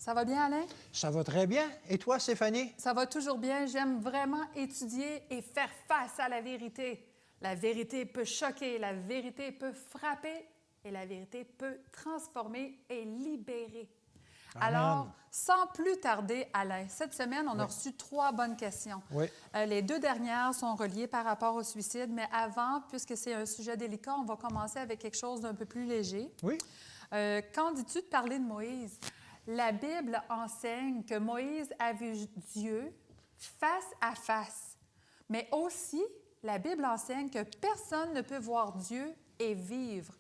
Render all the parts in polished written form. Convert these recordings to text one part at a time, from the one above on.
Ça va bien, Alain? Ça va très bien. Et toi, Stéphanie? Ça va toujours bien. J'aime vraiment étudier et faire face à la vérité. La vérité peut choquer, la vérité peut frapper et la vérité peut transformer et libérer. Amen. Alors, sans plus tarder, Alain, cette semaine, on a reçu 3 bonnes questions. Oui. Les 2 dernières sont reliées par rapport au suicide, mais avant, puisque c'est un sujet délicat, on va commencer avec quelque chose d'un peu plus léger. Oui. Qu'en dis-tu de parler de Moïse? La Bible enseigne que Moïse a vu Dieu face à face, mais aussi la Bible enseigne que personne ne peut voir Dieu et vivre.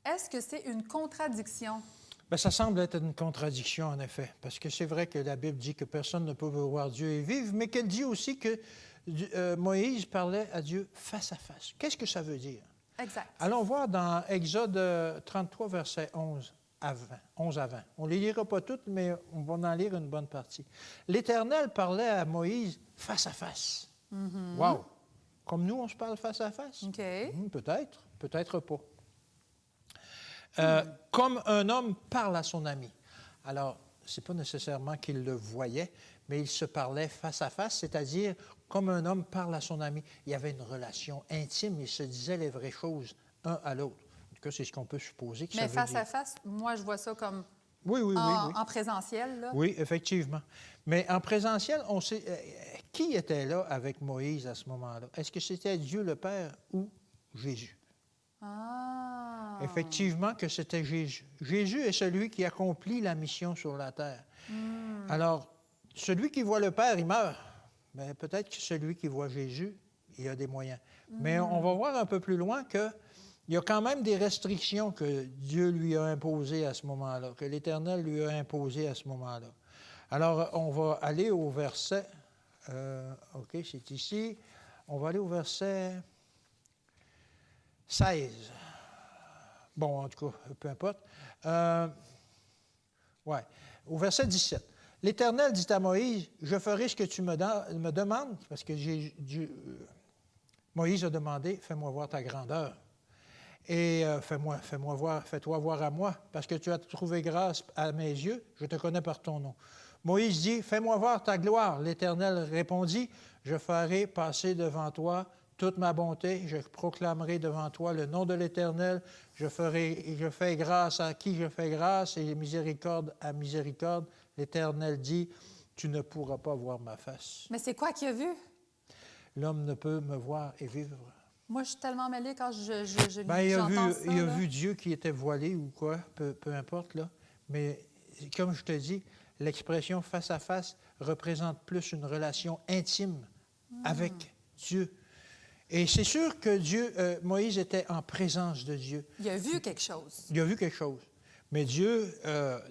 Est-ce que c'est une contradiction? Bien, ça semble être une contradiction, en effet, parce que c'est vrai que la Bible dit que personne ne peut voir Dieu et vivre, mais qu'elle dit aussi que Moïse parlait à Dieu face à face. Qu'est-ce que ça veut dire? Exact. Allons voir dans Exode 33, verset 11 à 20. On ne les lira pas toutes, mais on va en lire une bonne partie. L'Éternel parlait à Moïse face à face. Wow! Comme nous, on se parle face à face? OK. Peut-être, peut-être pas. Comme un homme parle à son ami. Alors, ce n'est pas nécessairement qu'il le voyait, mais il se parlait face à face, c'est-à-dire comme un homme parle à son ami. Il y avait une relation intime, ils se disaient les vraies choses un à l'autre. En tout cas, c'est ce qu'on peut supposer que ça Mais veut face dire. à face, moi, je vois ça comme Oui. en présentiel, là. Oui, effectivement. Mais en présentiel, on sait qui était là avec Moïse à ce moment-là. Est-ce que c'était Dieu le Père ou Jésus? Ah! Effectivement que c'était Jésus. Jésus est celui qui accomplit la mission sur la terre. Alors, celui qui voit le Père, il meurt. Bien, peut-être que celui qui voit Jésus, il a des moyens. Mais on va voir un peu plus loin qu'il y a quand même des restrictions que Dieu lui a imposées à ce moment-là, que l'Éternel lui a imposées à ce moment-là. Alors, on va aller au verset... OK, c'est ici. On va aller au verset 16. Bon, en tout cas, peu importe. Au verset 17. L'Éternel dit à Moïse, « Je ferai ce que tu me demandes, parce que Moïse a demandé, « Fais-moi voir ta grandeur. Et fais-toi voir à moi, parce que tu as trouvé grâce à mes yeux, je te connais par ton nom. » Moïse dit, « Fais-moi voir ta gloire. » L'Éternel répondit, « Je ferai passer devant toi toute ma bonté, je proclamerai devant toi le nom de l'Éternel, je fais grâce à qui je fais grâce et miséricorde à miséricorde. » L'Éternel dit, « Tu ne pourras pas voir ma face. Mais c'est quoi qu'il a vu? L'homme ne peut me voir et vivre. » Moi, je suis tellement mêlée quand Bien, j'entends ça. il a vu Dieu qui était voilé ou quoi, peu importe, là. Mais comme je te dis, l'expression face à face représente plus une relation intime avec Dieu. Et c'est sûr que Moïse était en présence de Dieu. Il a vu quelque chose. Il a vu quelque chose. Mais Dieu,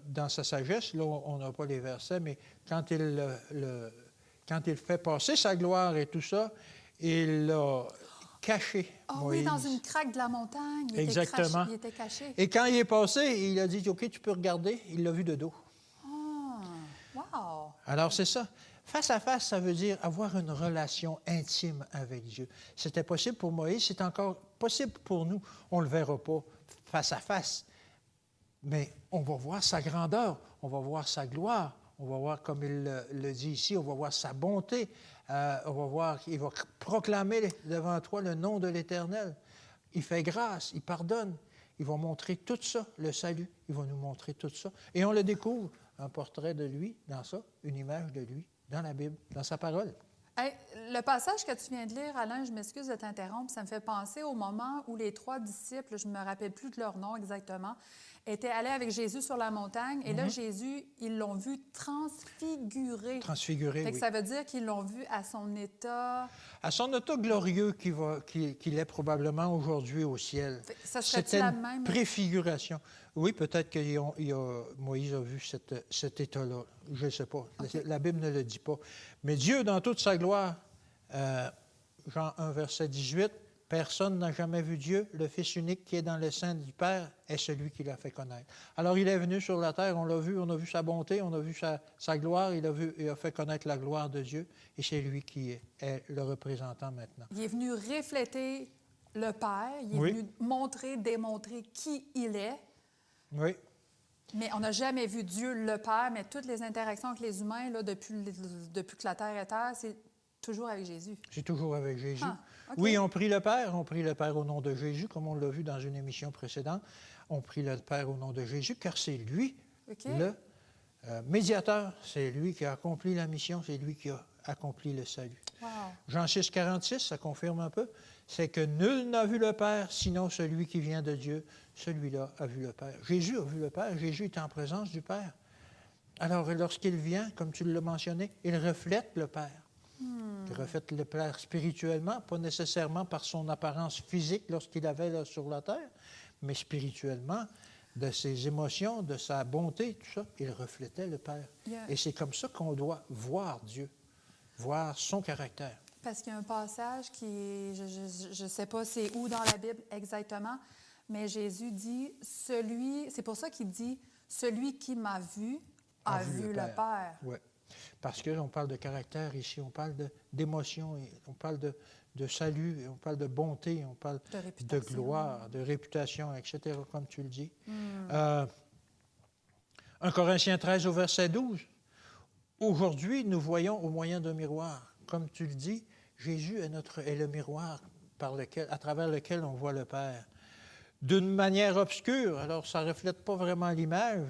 dans sa sagesse, là, on n'a pas les versets, mais quand il fait passer sa gloire et tout ça, il l'a caché, Moïse. Oui, dans une craque de la montagne. Exactement. Il était caché. Et quand il est passé, il a dit, « OK, tu peux regarder. » Il l'a vu de dos. Wow! Alors, c'est ça. Face à face, ça veut dire avoir une relation intime avec Dieu. C'était possible pour Moïse, c'est encore possible pour nous. On ne le verra pas face à face, mais on va voir sa grandeur, on va voir sa gloire, on va voir, comme il le dit ici, on va voir sa bonté, on va voir qu'il va proclamer devant toi le nom de l'Éternel. Il fait grâce, il pardonne, il va montrer tout ça, le salut, il va nous montrer tout ça. Et on le découvre, un portrait de lui dans ça, une image de lui, dans la Bible, dans sa parole. Hey, le passage que tu viens de lire, Alain, je m'excuse de t'interrompre, ça me fait penser au moment où les 3 disciples, je ne me rappelle plus de leur nom exactement, étaient allés avec Jésus sur la montagne. Et là, Jésus, ils l'ont vu transfiguré. Transfiguré, Fait que oui. ça veut dire qu'ils l'ont vu à son état... À son état glorieux qu'il est probablement aujourd'hui au ciel. Ça serait-tu C'était la une même... préfiguration. Oui, peut-être que Moïse a vu cet état-là. Je ne sais pas. Okay. La Bible ne le dit pas. Mais Dieu, dans toute sa gloire, Jean 1, verset 18, « Personne n'a jamais vu Dieu. Le Fils unique qui est dans le sein du Père est celui qui l'a fait connaître. » Alors, il est venu sur la terre, on l'a vu, on a vu sa bonté, on a vu sa gloire, il a fait connaître la gloire de Dieu, et c'est lui qui est le représentant maintenant. Il est venu refléter le Père, il est venu démontrer qui il est. Oui. Mais on n'a jamais vu Dieu le Père, mais toutes les interactions avec les humains, là, depuis que la Terre est Terre, c'est toujours avec Jésus. C'est toujours avec Jésus. Ah, OK. Oui, on prie le Père au nom de Jésus, comme on l'a vu dans une émission précédente. On prie le Père au nom de Jésus, car c'est lui OK. le médiateur. C'est lui qui a accompli la mission, c'est lui qui a accompli le salut. Wow. Jean 6, 46, ça confirme un peu. C'est que nul n'a vu le Père, sinon celui qui vient de Dieu. Celui-là a vu le Père. Jésus a vu le Père. Jésus est en présence du Père. Alors, lorsqu'il vient, comme tu l'as mentionné, il reflète le Père. Il reflète le Père spirituellement, pas nécessairement par son apparence physique lorsqu'il avait là sur la terre, mais spirituellement, de ses émotions, de sa bonté, tout ça, il reflétait le Père. Yeah. Et c'est comme ça qu'on doit voir Dieu, voir son caractère. Parce qu'il y a un passage qui, je ne sais pas c'est où dans la Bible exactement, mais Jésus dit, c'est pour ça qu'il dit, celui qui m'a vu a vu le Père. Oui, parce qu'on parle de caractère ici, on parle d'émotion, on parle de salut, on parle de bonté, on parle de gloire, de réputation, etc., comme tu le dis. 1 Corinthiens 13 au verset 12. Aujourd'hui, nous voyons au moyen d'un miroir. Comme tu le dis, Jésus est le miroir à travers lequel on voit le Père. D'une manière obscure, alors ça ne reflète pas vraiment l'image,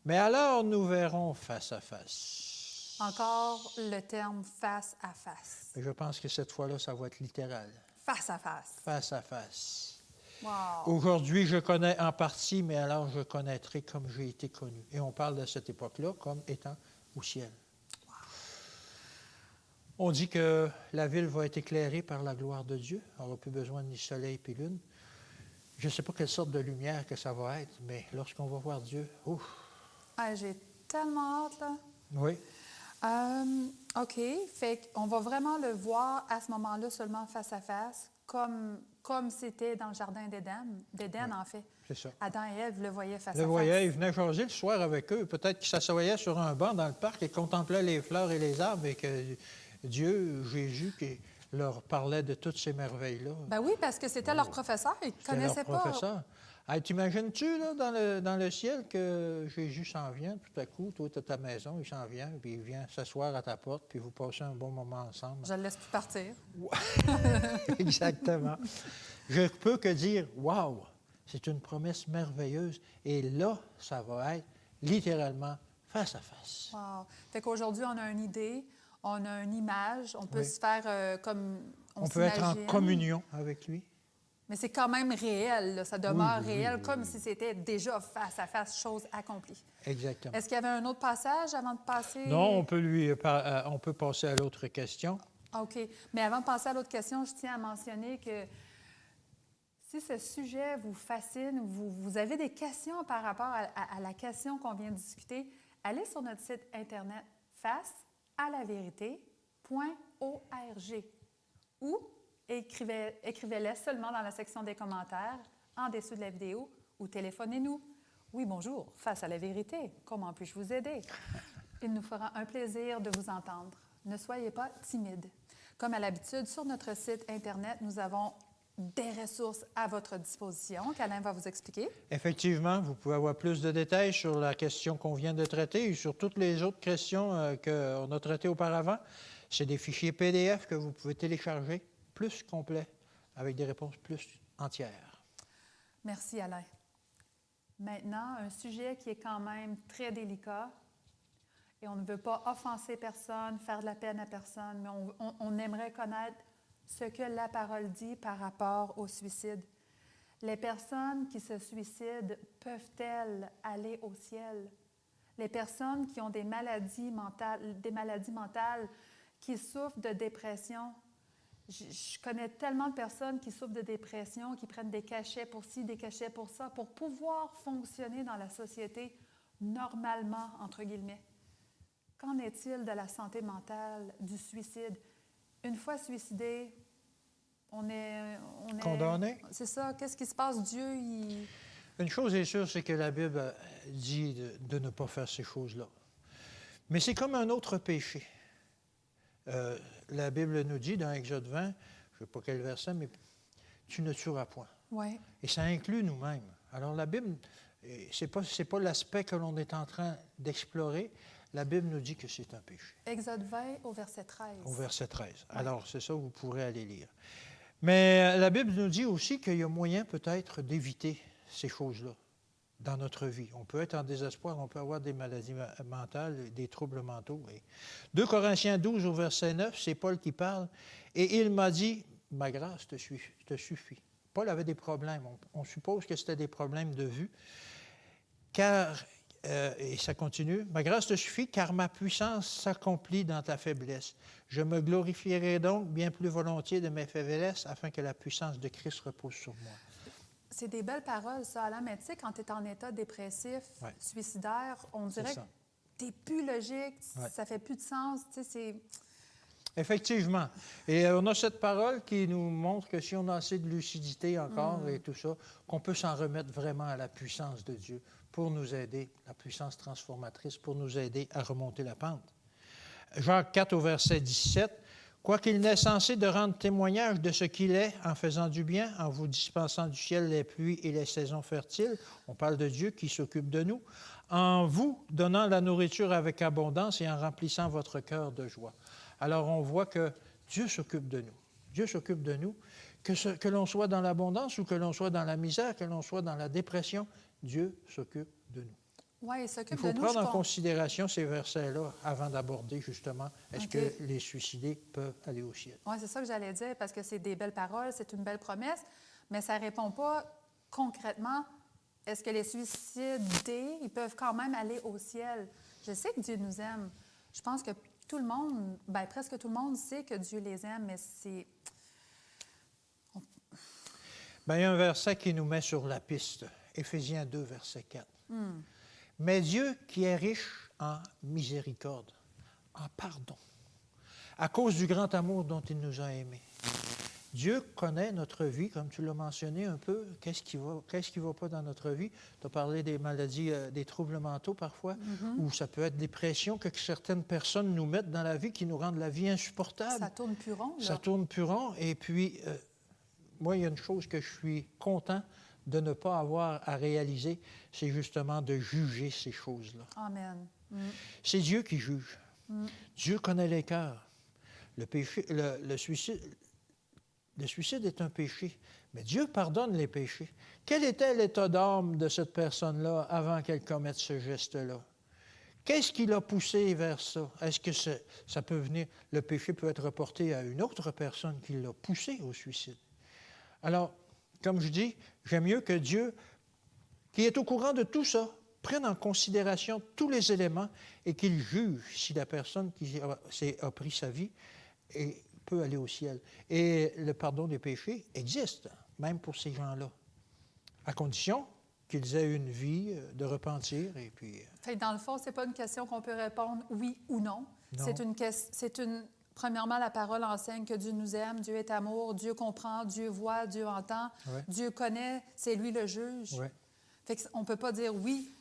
mais alors nous verrons face à face. Encore le terme face à face. Et je pense que cette fois-là, ça va être littéral. Face à face. Face à face. Wow. Aujourd'hui, je connais en partie, mais alors je connaîtrai comme j'ai été connu. Et on parle de cette époque-là comme étant au ciel. Wow. On dit que la ville va être éclairée par la gloire de Dieu. On n'aura plus besoin ni soleil ni lune. Je ne sais pas quelle sorte de lumière que ça va être, mais lorsqu'on va voir Dieu, ouf! Ah, j'ai tellement hâte, là. Oui. OK. Fait qu'on va vraiment le voir à ce moment-là seulement face à face, comme c'était dans le jardin d'Éden, en fait. C'est ça. Adam et Ève le voyaient face à face. Le voyaient, ils venaient jaser le soir avec eux. Peut-être qu'ils s'assoyaient sur un banc dans le parc et contemplaient les fleurs et les arbres et que Dieu, Jésus, qui leur parlait de toutes ces merveilles-là. Ben oui, parce que c'était leur professeur. Ils ne connaissaient leur pas. Professeur. Hey, t'imagines-tu, là, dans le ciel, que Jésus s'en vient tout à coup, toi, tu as ta maison, il s'en vient, puis il vient s'asseoir à ta porte, puis vous passez un bon moment ensemble. Je le laisse plus partir. Exactement. Je peux que dire, wow, c'est une promesse merveilleuse. Et là, ça va être littéralement face à face. Wow. Fait qu'aujourd'hui, on a une idée, on a une image, on peut Oui. se faire comme On peut être en communion avec lui. Mais c'est quand même réel, là. Ça demeure Oui, réel, comme si c'était déjà face à face, chose accomplie. Exactement. Est-ce qu'il y avait un autre passage avant de passer? Non, on peut passer à l'autre question. OK. Mais avant de passer à l'autre question, je tiens à mentionner que si ce sujet vous fascine, vous avez des questions par rapport à la question qu'on vient de discuter, allez sur notre site Internet facealavérité.org ou écrivez-les seulement dans la section des commentaires en dessous de la vidéo ou téléphonez-nous. Oui, bonjour, Face à la vérité, comment puis-je vous aider? Il nous fera un plaisir de vous entendre. Ne soyez pas timide. Comme à l'habitude, sur notre site Internet, nous avons des ressources à votre disposition qu'Alain va vous expliquer. Effectivement, vous pouvez avoir plus de détails sur la question qu'on vient de traiter et sur toutes les autres questions qu'on a traitées auparavant. C'est des fichiers PDF que vous pouvez télécharger, plus complets, avec des réponses plus entières. Merci, Alain. Maintenant, un sujet qui est quand même très délicat et on ne veut pas offenser personne, faire de la peine à personne, mais on aimerait connaître ce que la parole dit par rapport au suicide. Les personnes qui se suicident peuvent-elles aller au ciel? Les personnes qui ont des maladies mentales, qui souffrent de dépression. Je connais tellement de personnes qui souffrent de dépression, qui prennent des cachets pour ci, des cachets pour ça, pour pouvoir fonctionner dans la société normalement, entre guillemets. Qu'en est-il de la santé mentale, du suicide? Une fois suicidé, on est condamné. C'est ça. Qu'est-ce qui se passe? Dieu, Une chose est sûre, c'est que la Bible dit de ne pas faire ces choses-là. Mais c'est comme un autre péché. La Bible nous dit dans Exode 20, je ne sais pas quel verset, mais tu ne tueras point. Oui. Et ça inclut nous-mêmes. Alors la Bible, Ce n'est pas l'aspect que l'on est en train d'explorer. La Bible nous dit que c'est un péché. Exode 20 au verset 13. Au verset 13. Ouais. Alors, c'est ça, vous pourrez aller lire. Mais la Bible nous dit aussi qu'il y a moyen peut-être d'éviter ces choses-là dans notre vie. On peut être en désespoir, on peut avoir des maladies mentales, des troubles mentaux. Et 2 Corinthiens 12 au verset 9, c'est Paul qui parle. Et il m'a dit, ma grâce te suffit. Paul avait des problèmes. On suppose que c'était des problèmes de vue. Car, et ça continue, ma grâce te suffit car ma puissance s'accomplit dans ta faiblesse. Je me glorifierai donc bien plus volontiers de mes faiblesses afin que la puissance de Christ repose sur moi. C'est des belles paroles, ça, Alain, mais tu sais, quand tu es en état dépressif, suicidaire, on dirait que tu n'es plus logique, ça ne fait plus de sens, tu sais, c'est... Effectivement. Et on a cette parole qui nous montre que si on a assez de lucidité encore et tout ça, qu'on peut s'en remettre vraiment à la puissance de Dieu pour nous aider, la puissance transformatrice, pour nous aider à remonter la pente. Jacques 4 au verset 17, « Quoiqu'il n'est censé de rendre témoignage de ce qu'il est en faisant du bien, en vous dispensant du ciel les pluies et les saisons fertiles, on parle de Dieu qui s'occupe de nous, en vous donnant la nourriture avec abondance et en remplissant votre cœur de joie. » Alors, on voit que Dieu s'occupe de nous. Dieu s'occupe de nous. Que l'on soit dans l'abondance ou que l'on soit dans la misère, que l'on soit dans la dépression, Dieu s'occupe de nous. Oui, il s'occupe Il faut de nous. prendre en considération ces versets-là avant d'aborder, justement, est-ce que les suicidés peuvent aller au ciel? Oui, c'est ça que j'allais dire, parce que c'est des belles paroles, c'est une belle promesse, mais ça ne répond pas concrètement, est-ce que les suicidés, ils peuvent quand même aller au ciel? Je sais que Dieu nous aime. Je pense que tout le monde, bien, presque tout le monde sait que Dieu les aime, mais c'est... Bien, il y a un verset qui nous met sur la piste. Éphésiens 2, verset 4. Mais Dieu qui est riche en miséricorde, en pardon, à cause du grand amour dont il nous a aimés. Dieu connaît notre vie, comme tu l'as mentionné un peu. Qu'est-ce qui va pas dans notre vie? Tu as parlé des maladies, des troubles mentaux parfois, ou ça peut être des pressions que certaines personnes nous mettent dans la vie qui nous rendent la vie insupportable. Ça tourne plus rond, là. Ça tourne plus rond. Et puis, moi, il y a une chose que je suis content de ne pas avoir à réaliser, c'est justement de juger ces choses-là. Amen. C'est Dieu qui juge. Dieu connaît les cœurs. Le suicide est un péché, mais Dieu pardonne les péchés. Quel était l'état d'âme de cette personne-là avant qu'elle commette ce geste-là? Qu'est-ce qui l'a poussé vers ça? Est-ce que ça peut venir, le péché peut être reporté à une autre personne qui l'a poussé au suicide? Alors, comme je dis, j'aime mieux que Dieu, qui est au courant de tout ça, prenne en considération tous les éléments et qu'il juge si la personne qui a pris sa vie peut aller au ciel. Et le pardon des péchés existe, même pour ces gens-là, à condition qu'ils aient une vie de repentir. Et puis, Fait que dans le fond, ce n'est pas une question qu'on peut répondre oui ou non. Premièrement, la parole enseigne que Dieu nous aime, Dieu est amour, Dieu comprend, Dieu voit, Dieu entend, Dieu connaît, c'est lui le juge. Fait qu'on ne peut pas dire oui,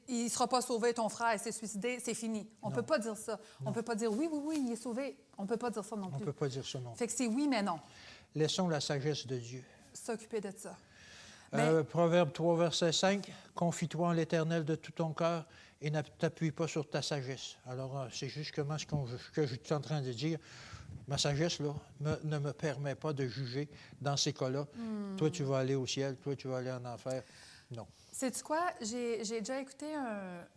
il ne sera pas sauvé, ton frère, il s'est suicidé, c'est fini. On ne peut pas dire ça. On ne peut pas dire oui, il est sauvé. On ne peut pas dire ça non plus. On ne peut pas dire ça non plus. Fait que c'est oui, mais non. Laissons la sagesse de Dieu. S'occuper de ça. Proverbe 3, verset 5, « Confie-toi en l'Éternel de tout ton cœur et ne t'appuie pas sur ta sagesse. » Alors, c'est justement ce que je suis en train de dire. Ma sagesse, là, ne me permet pas de juger dans ces cas-là. Toi, tu vas aller au ciel, toi, tu vas aller en enfer. Non. Sais-tu quoi? J'ai déjà écouté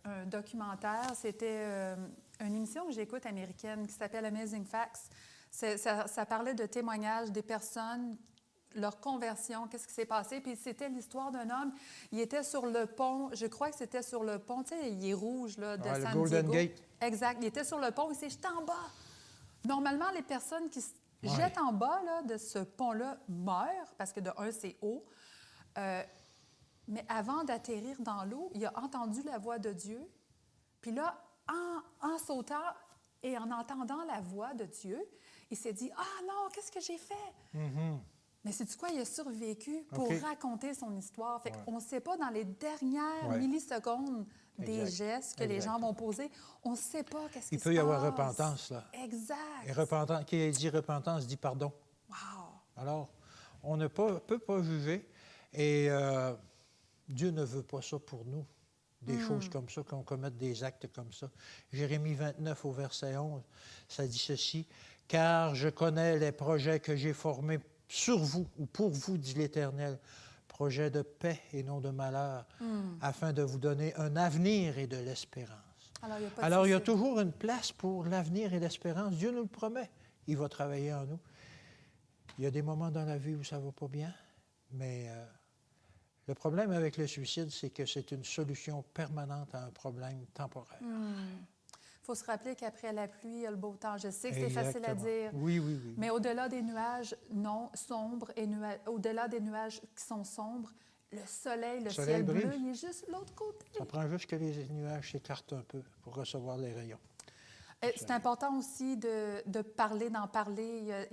un documentaire. C'était une émission que j'écoute américaine qui s'appelle Amazing Facts. Ça parlait de témoignages des personnes, leur conversion, qu'est-ce qui s'est passé. Puis c'était l'histoire d'un homme. Il était sur le pont, je crois que c'était sur le pont, tu sais, il est rouge, là, de San Diego. Le Golden Gate. Exact. Il était sur le pont, il s'est jeté en bas. Normalement, les personnes qui se jettent en bas là, de ce pont-là meurent, parce que de un, c'est haut. Mais avant d'atterrir dans l'eau, il a entendu la voix de Dieu. Puis là, en sautant et en entendant la voix de Dieu, il s'est dit « Ah non, qu'est-ce que j'ai fait? Mais sais-tu quoi? Il a survécu pour raconter son histoire. Fait qu'on ne sait pas dans les dernières millisecondes des gestes que les gens vont poser. On ne sait pas qu'est-ce qui se passe. Il peut y avoir repentance, là. Exact. Et qui dit repentance dit pardon. Wow. Alors, on ne peut pas juger. Et Dieu ne veut pas ça pour nous, des choses comme ça, qu'on commette des actes comme ça. Jérémie 29 au verset 11, ça dit ceci, « Car je connais les projets que j'ai formés sur vous ou pour vous, dit l'Éternel, projets de paix et non de malheur, afin de vous donner un avenir et de l'espérance. » Alors, il y a toujours une place pour l'avenir et l'espérance. Dieu nous le promet. Il va travailler en nous. Il y a des moments dans la vie où ça ne va pas bien, mais le problème avec le suicide, c'est que c'est une solution permanente à un problème temporaire. Il faut se rappeler qu'après la pluie, il y a le beau temps. Je sais que c'est facile à dire. Oui, oui, oui. Mais au-delà des nuages sombres et au-delà des nuages qui sont sombres, le soleil, le ciel bleu, il est juste de l'autre côté. Ça prend juste que les nuages s'écartent un peu pour recevoir les rayons. C'est important aussi de parler, d'en parler.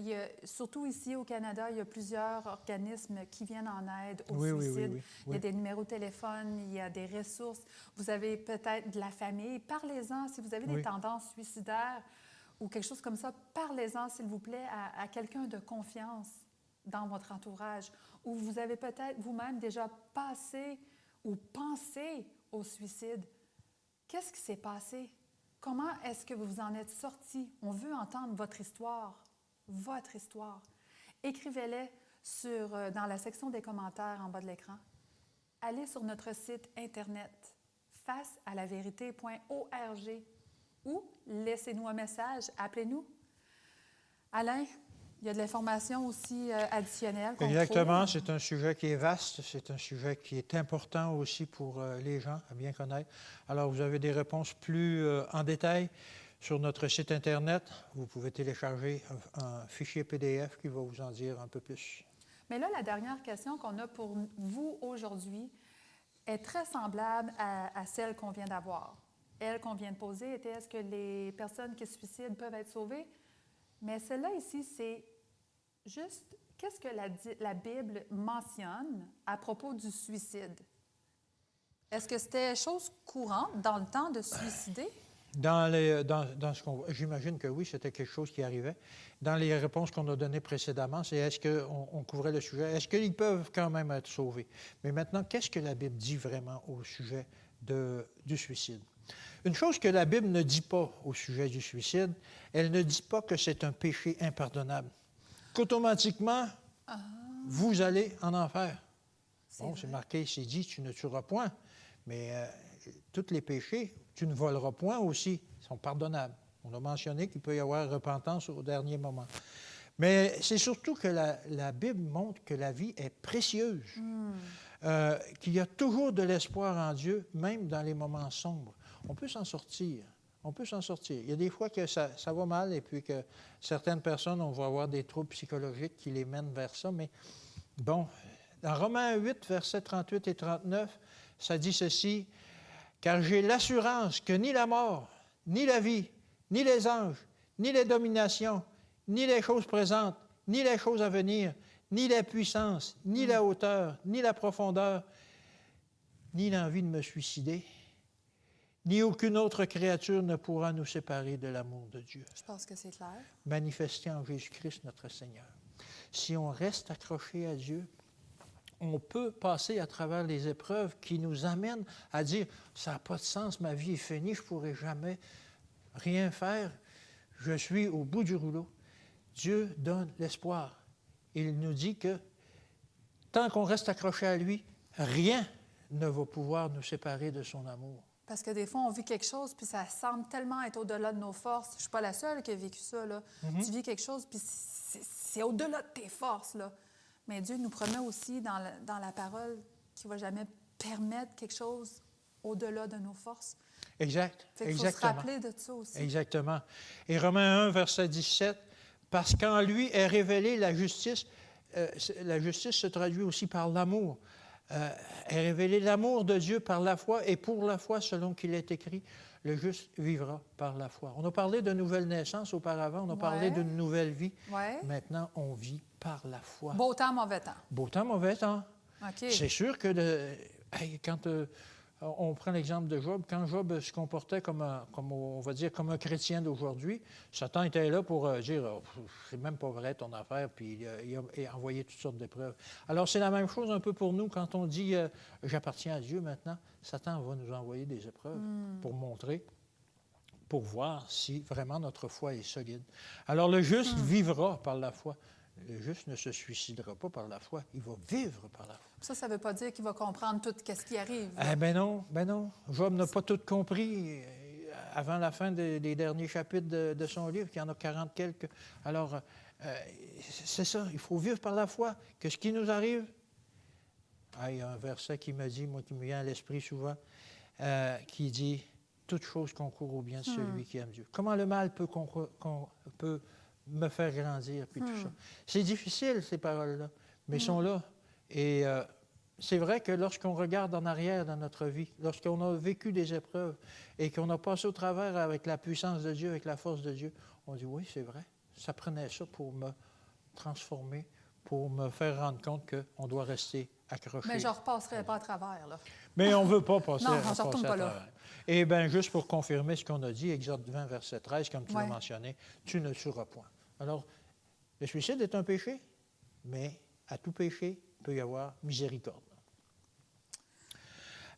Surtout ici au Canada, il y a plusieurs organismes qui viennent en aide au suicide. Oui. Il y a des numéros de téléphone, il y a des ressources. Vous avez peut-être de la famille. Parlez-en si vous avez des tendances suicidaires ou quelque chose comme ça. Parlez-en, s'il vous plaît, à quelqu'un de confiance dans votre entourage. Ou vous avez peut-être vous-même déjà passé ou pensé au suicide. Qu'est-ce qui s'est passé? Comment est-ce que vous vous en êtes sorti? On veut entendre votre histoire. Votre histoire. Écrivez-les dans la section des commentaires en bas de l'écran. Allez sur notre site Internet facealavérité.org ou laissez-nous un message, appelez-nous. Alain, il y a de l'information aussi additionnelle qu'on Exactement, trouve. c'est un sujet qui est vaste, c'est un sujet qui est important aussi pour les gens à bien connaître. Alors, vous avez des réponses plus en détail sur notre site Internet. Vous pouvez télécharger un fichier PDF qui va vous en dire un peu plus. Mais là, la dernière question qu'on a pour vous aujourd'hui est très semblable à celle qu'on vient d'avoir. Elle qu'on vient de poser était, est-ce que les personnes qui se suicident peuvent être sauvées? Mais celle-là ici, c'est juste qu'est-ce que la Bible mentionne à propos du suicide? Est-ce que c'était chose courante dans le temps de se suicider? J'imagine que oui, c'était quelque chose qui arrivait. Dans les réponses qu'on a données précédemment, c'est est-ce qu'on couvrait le sujet? Est-ce qu'ils peuvent quand même être sauvés? Mais maintenant, qu'est-ce que la Bible dit vraiment au sujet du suicide? Une chose que la Bible ne dit pas au sujet du suicide, elle ne dit pas que c'est un péché impardonnable, qu'automatiquement, vous allez en enfer. Bon, c'est marqué, c'est dit, tu ne tueras point, mais tous les péchés, tu ne voleras point aussi, sont pardonnables. On a mentionné qu'il peut y avoir repentance au dernier moment. Mais c'est surtout que la Bible montre que la vie est précieuse, qu'il y a toujours de l'espoir en Dieu, même dans les moments sombres. On peut s'en sortir. On peut s'en sortir. Il y a des fois que ça va mal et puis que certaines personnes, on va avoir des troubles psychologiques qui les mènent vers ça. Mais bon, dans Romains 8, versets 38 et 39, ça dit ceci, « Car j'ai l'assurance que ni la mort, ni la vie, ni les anges, ni les dominations, ni les choses présentes, ni les choses à venir, ni la puissance, ni la hauteur, ni la profondeur, ni l'envie de me suicider, ni aucune autre créature ne pourra nous séparer de l'amour de Dieu. » Je pense que c'est clair. Manifesté en Jésus-Christ, notre Seigneur. Si on reste accroché à Dieu, on peut passer à travers les épreuves qui nous amènent à dire « ça n'a pas de sens, ma vie est finie, je ne pourrai jamais rien faire, je suis au bout du rouleau. » Dieu donne l'espoir. Il nous dit que tant qu'on reste accroché à lui, rien ne va pouvoir nous séparer de son amour. Parce que des fois, on vit quelque chose, puis ça semble tellement être au-delà de nos forces. Je ne suis pas la seule qui a vécu ça, là. Tu vis quelque chose, puis c'est au-delà de tes forces, là. Mais Dieu nous promet aussi dans la parole qu'il ne va jamais permettre quelque chose au-delà de nos forces. Exact. Il faut se rappeler de ça aussi. Exactement. Et Romains 1, verset 17, « Parce qu'en lui est révélée la justice se traduit aussi par l'amour. Est révélé l'amour de Dieu par la foi, et pour la foi, selon qu'il est écrit, le juste vivra par la foi. » On a parlé de nouvelle naissance auparavant, on a parlé d'une nouvelle vie. Maintenant, on vit par la foi. Beau temps, mauvais temps. Beau temps, mauvais temps. OK. C'est sûr que quand On prend l'exemple de Job. Quand Job se comportait on va dire, comme un chrétien d'aujourd'hui, Satan était là pour dire oh, « c'est même pas vrai ton affaire », puis il a envoyé toutes sortes d'épreuves. Alors, c'est la même chose un peu pour nous. Quand on dit « j'appartiens à Dieu maintenant », Satan va nous envoyer des épreuves pour montrer, pour voir si vraiment notre foi est solide. Alors, le juste vivra par la foi. Le juste ne se suicidera pas par la foi, il va vivre par la foi. Ça ne veut pas dire qu'il va comprendre tout ce qui arrive. Ben non. Job n'a pas tout compris avant la fin des derniers chapitres de son livre, qu'il y en a 40 quelques. Alors, c'est ça, il faut vivre par la foi. Que ce qui nous arrive, il y a un verset qui me dit, moi qui me vient à l'esprit souvent, qui dit « Toute chose concourt au bien de celui qui aime Dieu ». Comment le mal peut me faire grandir, puis tout ça. C'est difficile, ces paroles-là, mais ils sont là. Et c'est vrai que lorsqu'on regarde en arrière dans notre vie, lorsqu'on a vécu des épreuves et qu'on a passé au travers avec la puissance de Dieu, avec la force de Dieu, on dit oui, c'est vrai, ça prenait ça pour me transformer, pour me faire rendre compte qu'on doit rester accroché. Mais je ne repasserai pas à travers, là. Mais on ne veut pas passer, non, à retourne pas là. Et bien, juste pour confirmer ce qu'on a dit, Exode 20, verset 13, comme tu l'as mentionné, tu ne tueras point. Alors, le suicide est un péché, mais à tout péché, il peut y avoir miséricorde.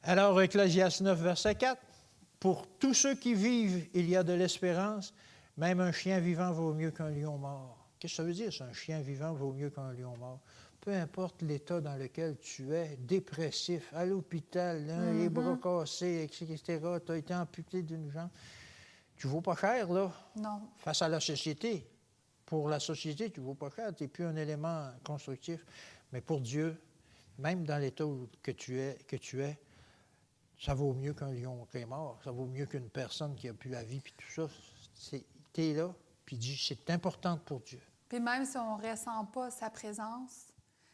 Alors, Ecclésiaste 9, verset 4, « Pour tous ceux qui vivent, il y a de l'espérance, même un chien vivant vaut mieux qu'un lion mort. » Qu'est-ce que ça veut dire, ça? Un chien vivant vaut mieux qu'un lion mort? Peu importe l'état dans lequel tu es, dépressif, à l'hôpital, les bras cassés, etc., tu as été amputé d'une jambe, tu ne vaux pas cher, là, non. Face à la société. Pour la société, tu ne vaux pas cher, tu n'es plus un élément constructif. Mais pour Dieu, même dans l'état que tu es, ça vaut mieux qu'un lion qui est mort, ça vaut mieux qu'une personne qui a plus la vie, puis tout ça. Tu es là, puis c'est important pour Dieu. Puis même si on ne ressent pas sa présence,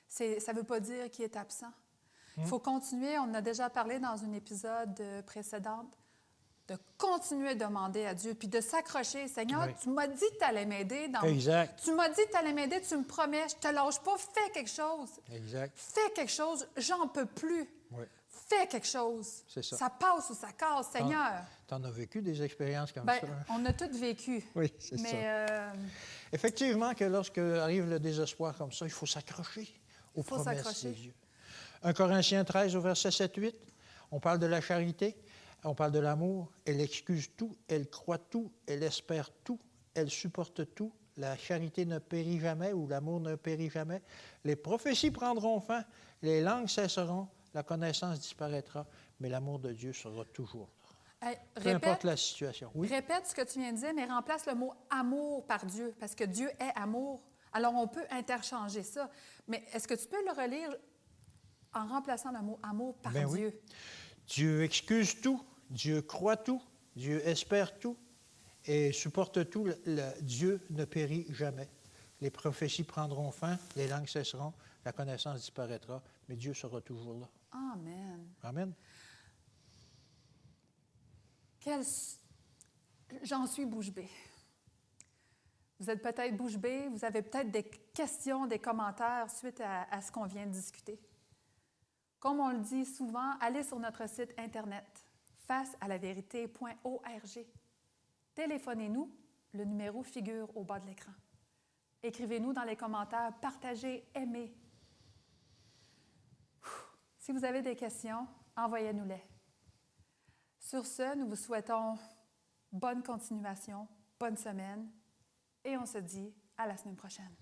ça ne veut pas dire qu'il est absent. Il faut continuer, on en a déjà parlé dans un épisode précédent, de continuer à demander à Dieu, puis de s'accrocher. Seigneur, tu m'as dit que tu allais m'aider. Exact. Tu m'as dit que tu allais m'aider, tu me promets, je ne te lâche pas, fais quelque chose. Exact. Fais quelque chose, j'en peux plus. Oui. Fais quelque chose. C'est ça. Ça passe ou ça casse, Seigneur. Tu en as vécu des expériences comme Bien, ça? Hein? On a tous vécu. Oui, c'est ça. Effectivement, que lorsque arrive le désespoir comme ça, il faut s'accrocher aux promesses de Dieu. 1 Corinthiens 13, au verset 7-8, on parle de la charité, on parle de l'amour. Elle excuse tout, elle croit tout, elle espère tout, elle supporte tout. La charité ne périt jamais ou l'amour ne périt jamais. Les prophéties prendront fin, les langues cesseront, la connaissance disparaîtra, mais l'amour de Dieu sera toujours là. Hey, peu importe la situation. Oui? Répète ce que tu viens de dire, mais remplace le mot « amour » par Dieu, parce que Dieu est amour. Alors, on peut interchanger ça. Mais est-ce que tu peux le relire en remplaçant le mot « amour » par Dieu? Oui. Dieu excuse tout, Dieu croit tout, Dieu espère tout et supporte tout. Dieu ne périt jamais. Les prophéties prendront fin, les langues cesseront, la connaissance disparaîtra, mais Dieu sera toujours là. Amen. Amen. J'en suis bouche bée. Vous êtes peut-être bouche bée, vous avez peut-être des questions, des commentaires suite à ce qu'on vient de discuter. Comme on le dit souvent, allez sur notre site Internet, facealavérité.org. Téléphonez-nous, le numéro figure au bas de l'écran. Écrivez-nous dans les commentaires, partagez, aimez. Si vous avez des questions, envoyez-nous-les. Sur ce, nous vous souhaitons bonne continuation, bonne semaine et on se dit à la semaine prochaine.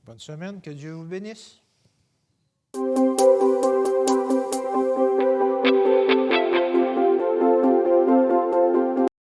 Bonne semaine, que Dieu vous bénisse.